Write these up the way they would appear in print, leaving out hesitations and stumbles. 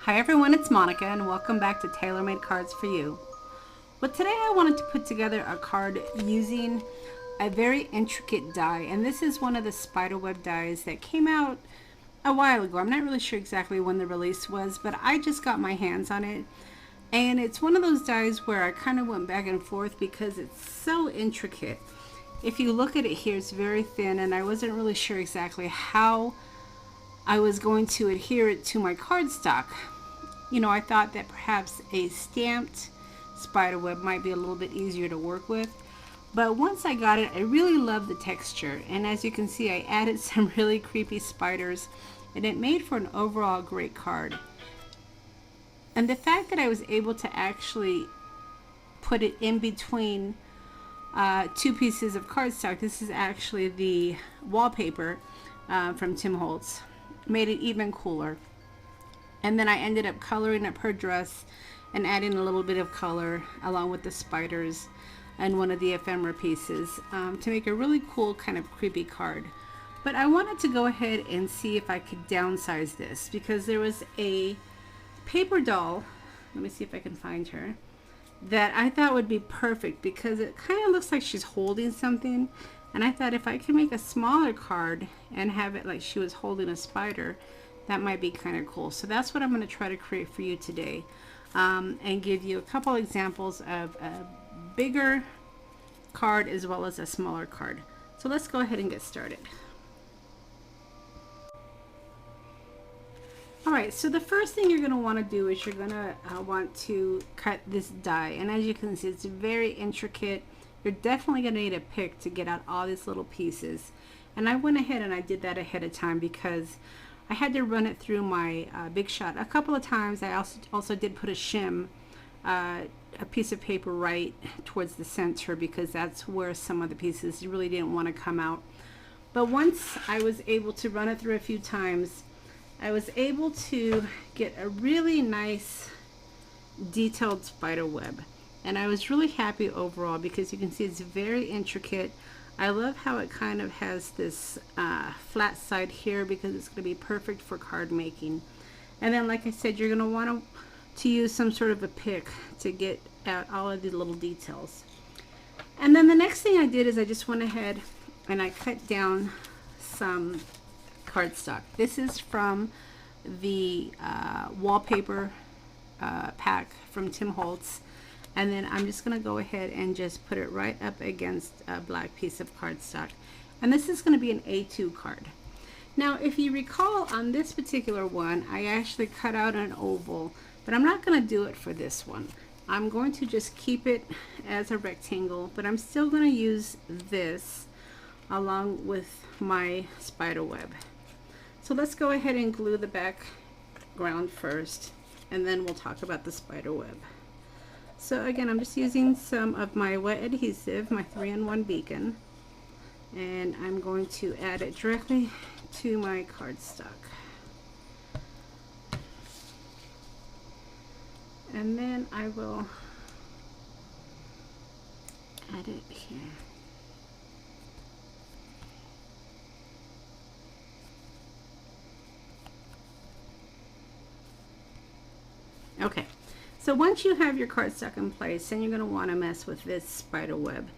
Hi everyone, it's Monica and welcome back to Tailor-Made Cards for You. Well, today I wanted to put together a card using a very intricate die, and this is one of the spiderweb dies that came out a while ago. I'm not really sure exactly when the release was, but I just got my hands on it, and it's one of those dies where I kind of went back and forth because it's so intricate. If you look at it here, it's very thin, and I wasn't really sure exactly how I was going to adhere it to my cardstock. You know, I thought that perhaps a stamped spiderweb might be a little bit easier to work with, but once I got it, I really loved the texture, and as you can see, I added some really creepy spiders, and it made for an overall great card. And the fact that I was able to actually put it in between two pieces of cardstock, this is actually the Wallpaper from Holtz, made it even cooler. And then I ended up coloring up her dress and adding a little bit of color along with the spiders and one of the ephemera pieces to make a really cool kind of creepy card. But I wanted to go ahead and see if I could downsize this because there was a paper doll, let me see if I can find her, that I thought would be perfect because it kind of looks like she's holding something, and I thought if I could make a smaller card and have it like she was holding a spider, that might be kind of cool. So that's what I'm going to try to create for you today, and give you a couple examples of a bigger card as well as a smaller card. So let's go ahead and get started. Alright, so the first thing you're going to want to do is you're going to want to cut this die, and as you can see, it's very intricate. You're definitely going to need a pick to get out all these little pieces, and I went ahead and I did that ahead of time because I had to run it through my Big Shot a couple of times. I also did put a shim, a piece of paper right towards the center because that's where some of the pieces really didn't want to come out. But once I was able to run it through a few times, I was able to get a really nice detailed spider web, and I was really happy overall because you can see it's very intricate. I love how it kind of has this flat side here because it's going to be perfect for card making. And then, like I said, you're going to want to use some sort of a pick to get out all of the little details. And then the next thing I did is I just went ahead and I cut down some cardstock. This is from the Wallpaper pack from Holtz. And then I'm just going to go ahead and just put it right up against a black piece of cardstock. And this is going to be an A2 card. Now, if you recall, on this particular one, I actually cut out an oval, but I'm not going to do it for this one. I'm going to just keep it as a rectangle, but I'm still going to use this along with my spider web. So let's go ahead and glue the background first, and then we'll talk about the spider web. So again, I'm just using some of my wet adhesive, my 3-in-1 beacon, and I'm going to add it directly to my cardstock. And then I will add it here. Okay. So once you have your cardstock in place, then you're going to want to mess with this spider web.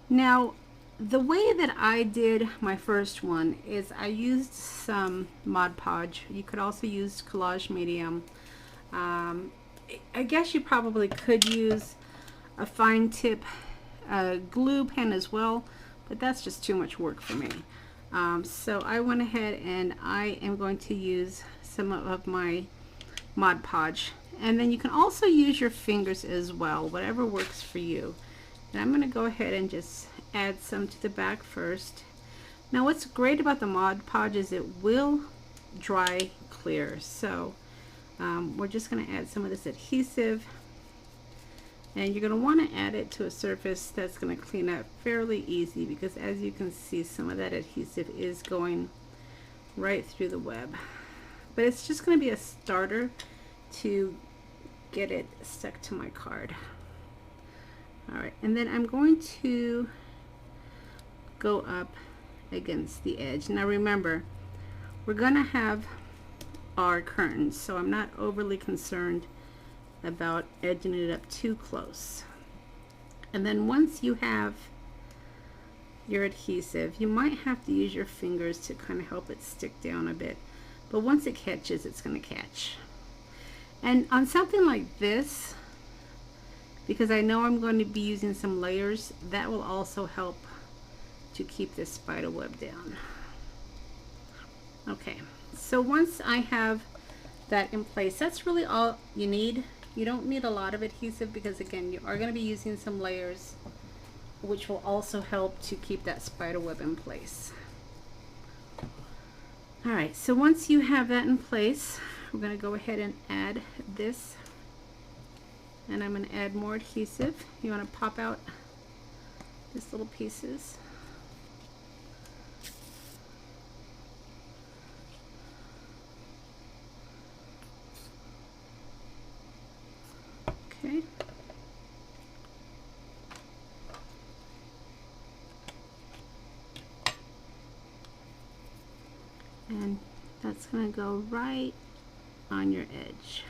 Now, the way that I did my first one is I used some Mod Podge. You could also use collage medium. I guess you probably could use a fine tip glue pen as well, but that's just too much work for me. So I went ahead and I am going to use some of my Mod Podge. And then you can also use your fingers as well, whatever works for you. And I'm going to go ahead and just add some to the back first. Now what's great about the Mod Podge is it will dry clear. So we're just going to add some of this adhesive. And you're going to want to add it to a surface that's going to clean up fairly easy because as you can see, some of that adhesive is going right through the web. But it's just going to be a starter to get it stuck to my card. Alright, and then I'm going to go up against the edge. Now remember, we're going to have our curtains, so I'm not overly concerned about edging it up too close. And then once you have your adhesive, you might have to use your fingers to kind of help it stick down a bit, but once it catches, it's going to catch. And on something like this, because I know I'm going to be using some layers, that will also help to keep this spider web down. Okay, so once I have that in place, that's really all you need. You don't need a lot of adhesive because, again, you are going to be using some layers, which will also help to keep that spider web in place. All right, so once you have that in place, we're going to go ahead and add this, and I'm going to add more adhesive. You want to pop out these little pieces. Okay. And that's going to go right on your edge.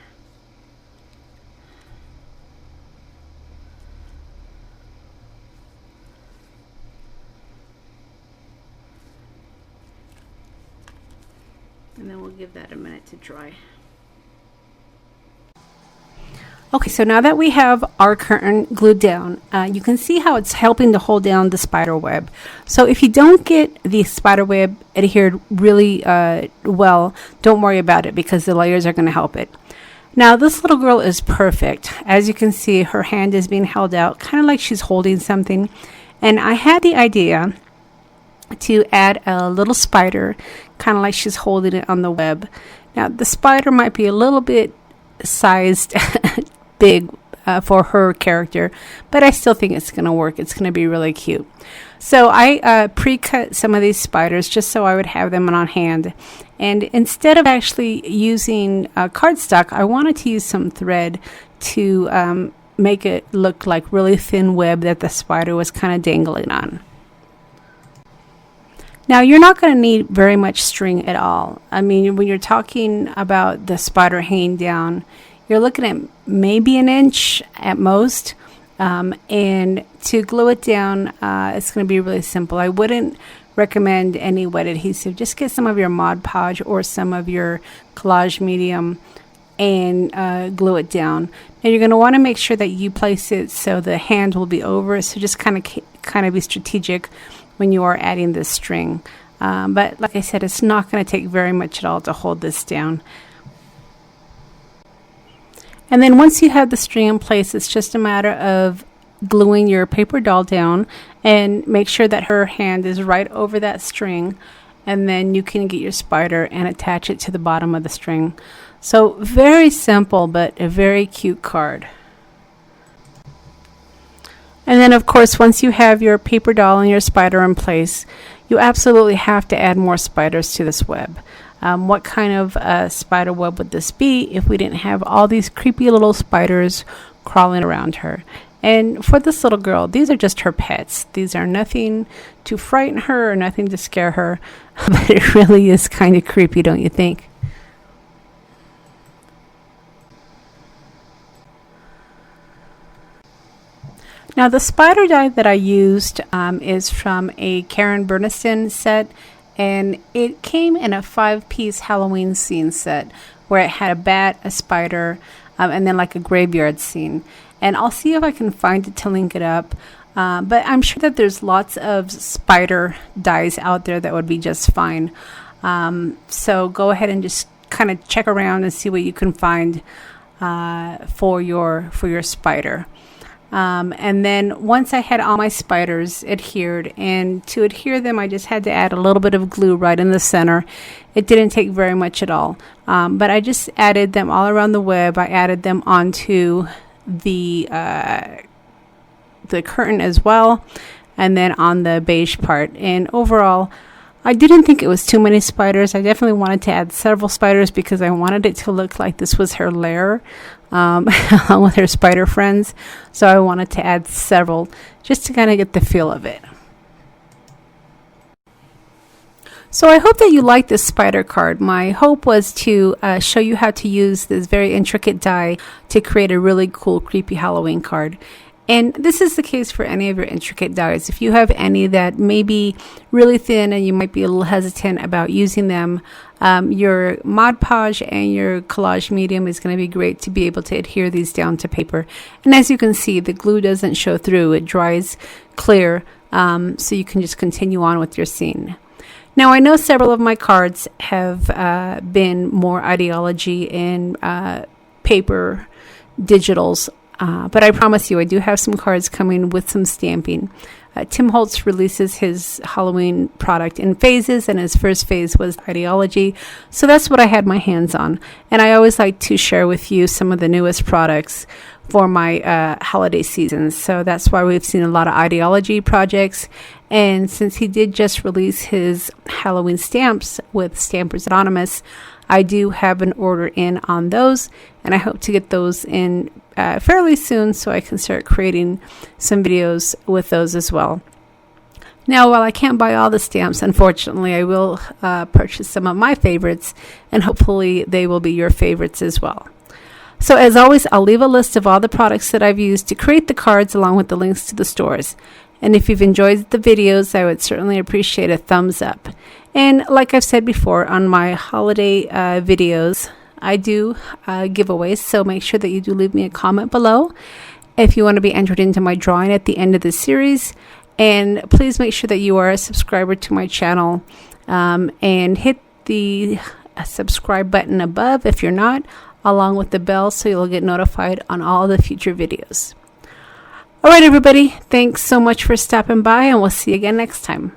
And then we'll give that a minute to dry. Okay, so now that we have our curtain glued down, you can see how it's helping to hold down the spider web. So if you don't get the spider web adhered really well, don't worry about it because the layers are going to help it. Now this little girl is perfect. As you can see, her hand is being held out, kind of like she's holding something. And I had the idea to add a little spider, kind of like she's holding it on the web. Now the spider might be a little bit sized big for her character, but I still think it's going to work. It's going to be really cute. So I pre-cut some of these spiders just so I would have them on hand. And instead of actually using cardstock, I wanted to use some thread to make it look like really thin web that the spider was kind of dangling on. Now you're not going to need very much string at all. I mean, when you're talking about the spider hanging down, you're looking at maybe an inch at most. And to glue it down, it's going to be really simple. I wouldn't recommend any wet adhesive. Just get some of your Mod Podge or some of your collage medium and glue it down. Now you're going to want to make sure that you place it so the hand will be over. So just kind of be strategic when you are adding this string. But like I said, it's not going to take very much at all to hold this down. And then once you have the string in place, it's just a matter of gluing your paper doll down and make sure that her hand is right over that string, and then you can get your spider and attach it to the bottom of the string. So very simple, but a very cute card. And then of course, once you have your paper doll and your spider in place, you absolutely have to add more spiders to this web. What kind of spider web would this be if we didn't have all these creepy little spiders crawling around her? And for this little girl, these are just her pets. These are nothing to frighten her or nothing to scare her, but it really is kind of creepy, don't you think? Now the spider die that I used is from a Karen Bernstein set, and it came in a 5-piece Halloween scene set where it had a bat, a spider, and then like a graveyard scene. And I'll see if I can find it to link it up. But I'm sure that there's lots of spider dies out there that would be just fine. So go ahead and just kind of check around and see what you can find for your spider. And then once I had all my spiders adhered, and to adhere them I just had to add a little bit of glue right in the center. It didn't take very much at all, but I just added them all around the web. I added them onto the curtain as well, and then on the beige part. And overall, I didn't think it was too many spiders. I definitely wanted to add several spiders because I wanted it to look like this was her lair along with her spider friends. So I wanted to add several just to kind of get the feel of it. So I hope that you like this spider card. My hope was to show you how to use this very intricate die to create a really cool, creepy Halloween card. And this is the case for any of your intricate dies. If you have any that may be really thin and you might be a little hesitant about using them, your Mod Podge and your collage medium is going to be great to be able to adhere these down to paper. And as you can see, the glue doesn't show through. It dries clear, so you can just continue on with your scene. Now, I know several of my cards have been more Idea-ology and paper digitals, but I promise you, I do have some cards coming with some stamping. Tim Holtz releases his Halloween product in phases, and his first phase was Idea-ology, so that's what I had my hands on. And I always like to share with you some of the newest products for my holiday seasons, so that's why we've seen a lot of Idea-ology projects. And since he did just release his Halloween stamps with Stampers Anonymous, I do have an order in on those, and I hope to get those in fairly soon so I can start creating some videos with those as well. Now, while I can't buy all the stamps, unfortunately, I will purchase some of my favorites, and hopefully they will be your favorites as well. So as always, I'll leave a list of all the products that I've used to create the cards along with the links to the stores. And if you've enjoyed the videos, I would certainly appreciate a thumbs up. And like I've said before, on my holiday videos, I do giveaways, so make sure that you do leave me a comment below if you want to be entered into my drawing at the end of the series. And please make sure that you are a subscriber to my channel, and hit the subscribe button above if you're not, along with the bell, so you'll get notified on all the future videos. All right, everybody, thanks so much for stopping by, and we'll see you again next time.